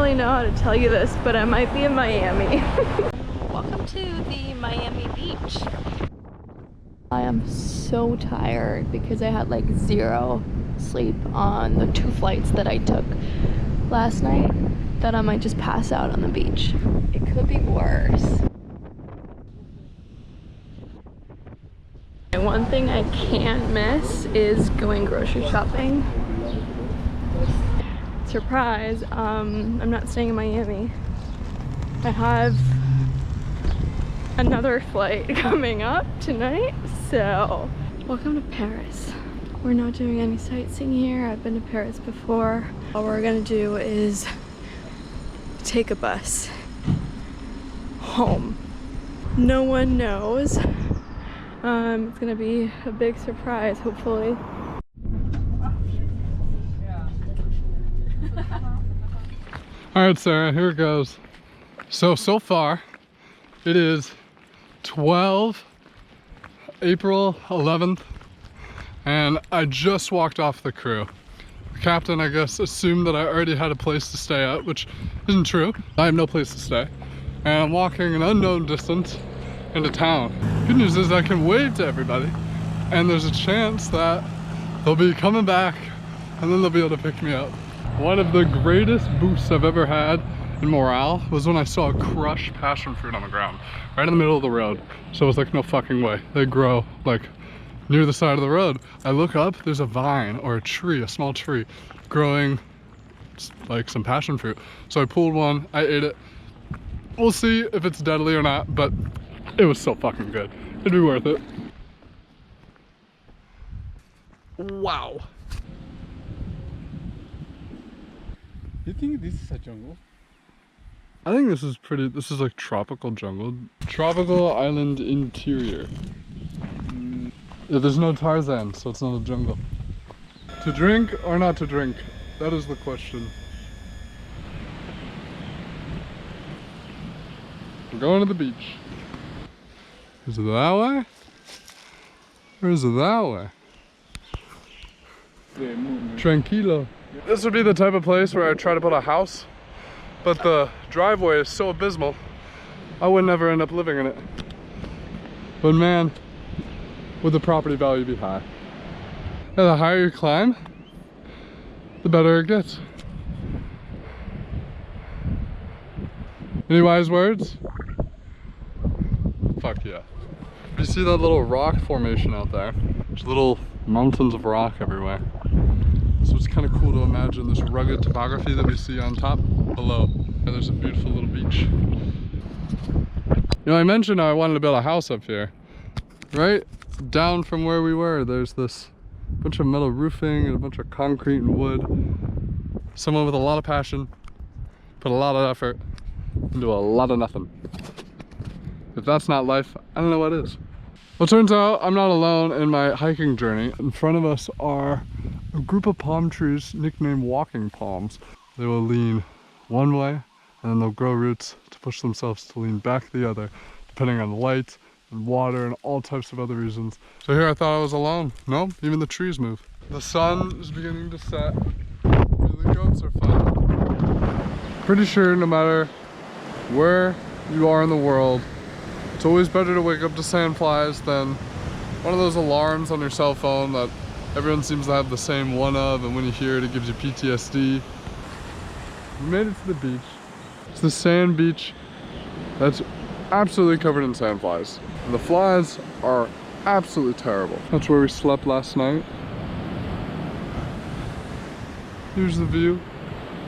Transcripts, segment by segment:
really know how to tell you this, but I might be in Miami. Welcome to the Miami beach. I am so tired because I had like 0 sleep on the 2 flights that I took last night that I might just pass out on the beach. It could be worse. And one thing I can't miss is going grocery shopping. Surprise, I'm not staying in Miami. I have another flight coming up tonight, so welcome to Paris. We're not doing any sightseeing here. I've been to Paris before. All we're gonna do is take a bus home. No one knows. It's gonna be a big surprise, hopefully. All right, Sarah, here it goes. So far, it is April 11th, and I just walked off the crew. The captain, I guess, assumed that I already had a place to stay at, which isn't true. I have no place to stay. And I'm walking an unknown distance into town. Good news is I can wave to everybody, and there's a chance that they'll be coming back, and then they'll be able to pick me up. One of the greatest boosts I've ever had in morale was when I saw a crushed passion fruit on the ground, right in the middle of the road. So I was like, no fucking way. They grow like near the side of the road. I look up, there's a vine or a tree, a small tree, growing like some passion fruit. So I pulled one, I ate it. We'll see if it's deadly or not, but it was so fucking good. It'd be worth it. Wow. You think this is a jungle? I think this is like tropical jungle. Tropical island interior. Yeah, there's no Tarzan, so it's not a jungle. To drink or not to drink? That is the question. We're going to the beach. Is it that way? Or is it that way? Tranquilo. This would be the type of place where I try to build a house, but the driveway is so abysmal, I would never end up living in it. But man, would the property value be high. And the higher you climb, the better it gets. Any wise words? Fuck yeah. You see that little rock formation out there? There's little mountains of rock everywhere. So it's kind of cool to imagine this rugged topography that we see on top below. And there's a beautiful little beach. You know, I mentioned how I wanted to build a house up here. Right down from where we were, there's this bunch of metal roofing and a bunch of concrete and wood. Someone with a lot of passion put a lot of effort into a lot of nothing. If that's not life, I don't know what is. Well, it turns out I'm not alone in my hiking journey. In front of us are a group of palm trees nicknamed walking palms. They will lean one way and then they'll grow roots to push themselves to lean back the other, depending on light and water and all types of other reasons. So here I thought I was alone. No, even the trees move. The sun is beginning to set. The goats are fun. Pretty sure no matter where you are in the world, it's always better to wake up to sandflies than one of those alarms on your cell phone that everyone seems to have the same one of, and when you hear it, it gives you PTSD. We made it to the beach. It's the sand beach that's absolutely covered in sandflies. And the flies are absolutely terrible. That's where we slept last night. Here's the view.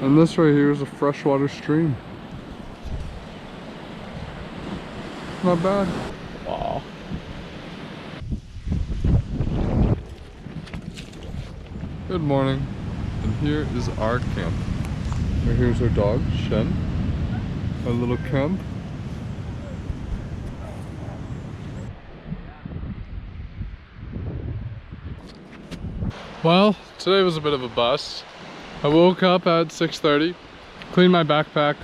And this right here is a freshwater stream. Not bad. Wow. Good morning. And here is our camp. And here's our dog, Shen. Our little camp. Well, today was a bit of a bust. I woke up at 6:30, cleaned my backpack,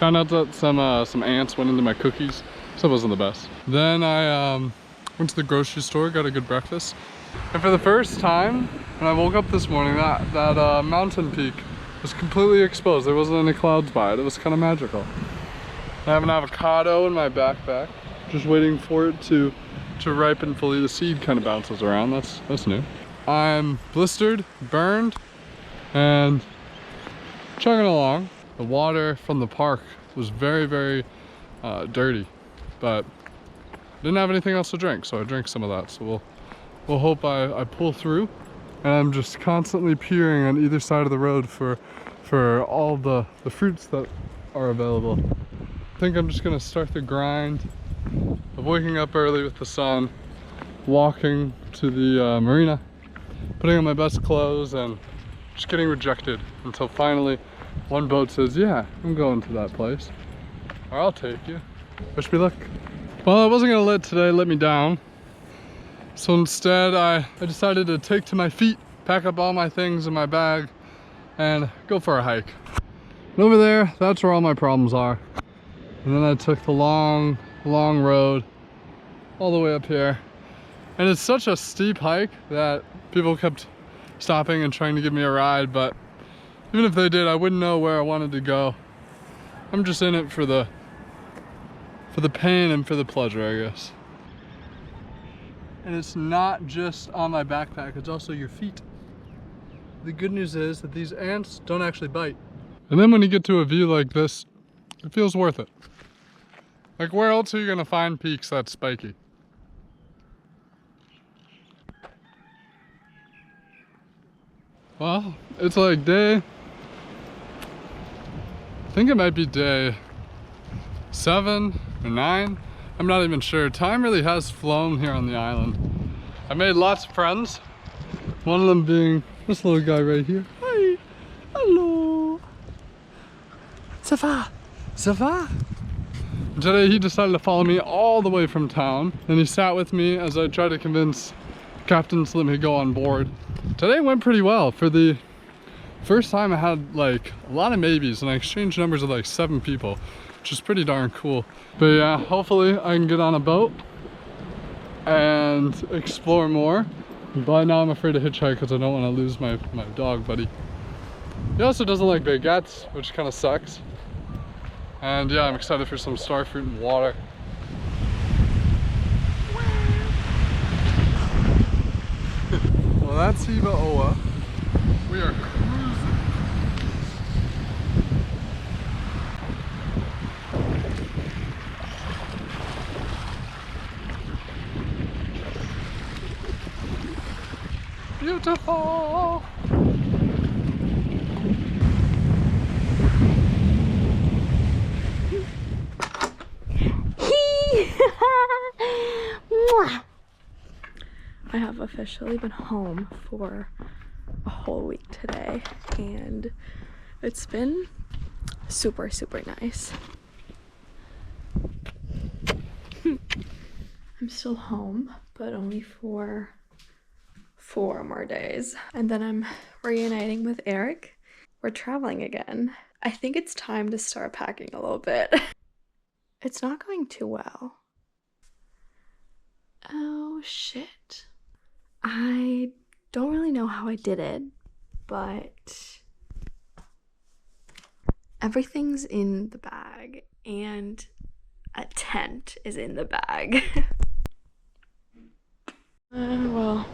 found out that some ants went into my cookies, so it wasn't the best. Then I went to the grocery store, got a good breakfast, and for the first time, when I woke up this morning, that mountain peak was completely exposed. There wasn't any clouds by it. It was kind of magical. I have an avocado in my backpack, just waiting for it to ripen fully. The seed kind of bounces around. That's new. I'm blistered, burned, and chugging along. The water from the park was very, very dirty, but didn't have anything else to drink, so I drank some of that. So we'll hope I pull through. And I'm just constantly peering on either side of the road for all the fruits that are available. I think I'm just gonna start the grind of waking up early with the sun, walking to the marina, putting on my best clothes, and just getting rejected until finally one boat says, yeah, I'm going to that place, or I'll take you. Wish me luck. Well, I wasn't gonna let today let me down. So instead, I decided to take to my feet, pack up all my things in my bag, and go for a hike. And over there, that's where all my problems are. And then I took the long road all the way up here. And it's such a steep hike that people kept stopping and trying to give me a ride, but even if they did, I wouldn't know where I wanted to go. I'm just in it for the pain and for the pleasure, I guess. And it's not just on my backpack, it's also your feet. The good news is that these ants don't actually bite. And then when you get to a view like this, it feels worth it. Like, where else are you gonna find peaks that spiky? Well, it's like I think it might be day 7 or 9. I'm not even sure. Time really has flown here on the island. I made lots of friends. One of them being this little guy right here. Hi, hello. Ça va? Ça va? Today he decided to follow me all the way from town, and he sat with me as I tried to convince Captain to let me go on board. Today went pretty well. For the first time I had like a lot of maybes, and I exchanged numbers with like 7 people, which is pretty darn cool. But yeah, hopefully I can get on a boat and explore more. But now I'm afraid to hitchhike because I don't want to lose my dog buddy. He also doesn't like baguettes, which kind of sucks. And yeah, I'm excited for some starfruit and water. Well, that's Whaaaaa. We are cruising. Beautiful. I have officially been home for a whole week today, and it's been super nice. I'm still home, but only for 4 more days, and then I'm reuniting with Eric. We're traveling again. I think it's time to start packing a little bit. It's not going too well. Oh shit. I don't really know how I did it, but everything's in the bag and a tent is in the bag. Well,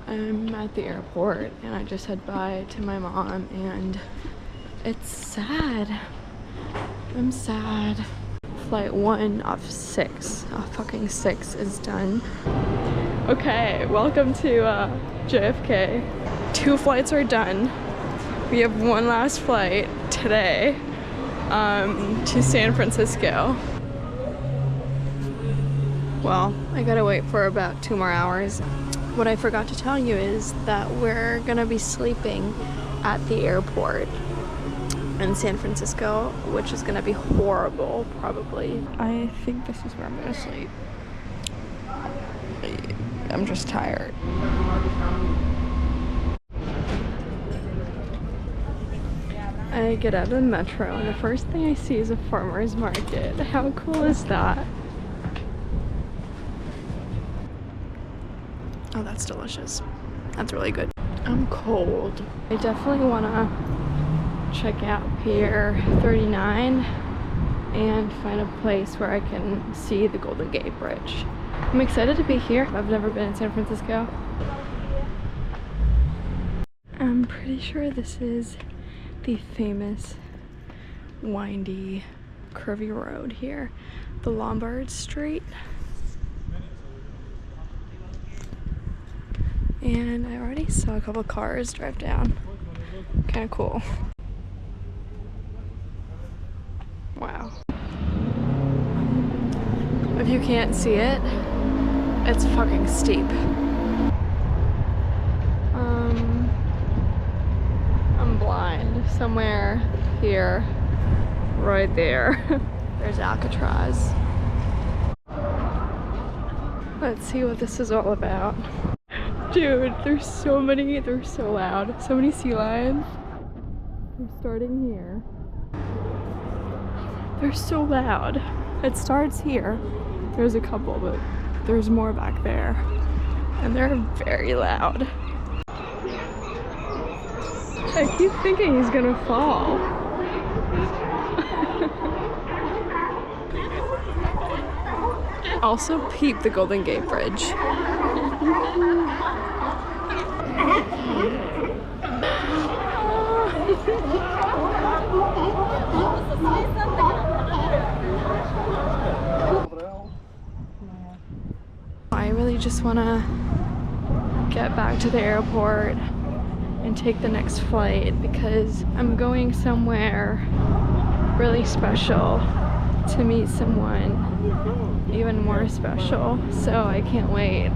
I'm at the airport and I just said bye to my mom, and it's sad. I'm sad. Flight 1 of 6, fucking 6 is done. Okay, welcome to JFK. 2 flights are done. We have 1 last flight today to San Francisco. Well, I gotta wait for about 2 more hours. What I forgot to tell you is that we're gonna be sleeping at the airport in San Francisco, which is gonna be horrible, probably. I think this is where I'm gonna sleep. I'm just tired. I get out of the metro and the first thing I see is a farmer's market. How cool is that? Oh, that's delicious. That's really good. I'm cold. I definitely wanna check out Pier 39 and find a place where I can see the Golden Gate Bridge. I'm excited to be here. I've never been in San Francisco. I'm pretty sure this is the famous windy curvy road here, the Lombard Street. And I already saw a couple cars drive down. Kind of cool. Wow. If you can't see it, it's fucking steep. I'm blind. Somewhere here, right there. There's Alcatraz. Let's see what this is all about. Dude, there's so many, they're so loud. So many sea lions. They're starting here. They're so loud. It starts here. There's a couple, but there's more back there. And they're very loud. I keep thinking he's gonna fall. Also peep the Golden Gate Bridge. I really just want to get back to the airport and take the next flight because I'm going somewhere really special to meet someone even more special, so I can't wait.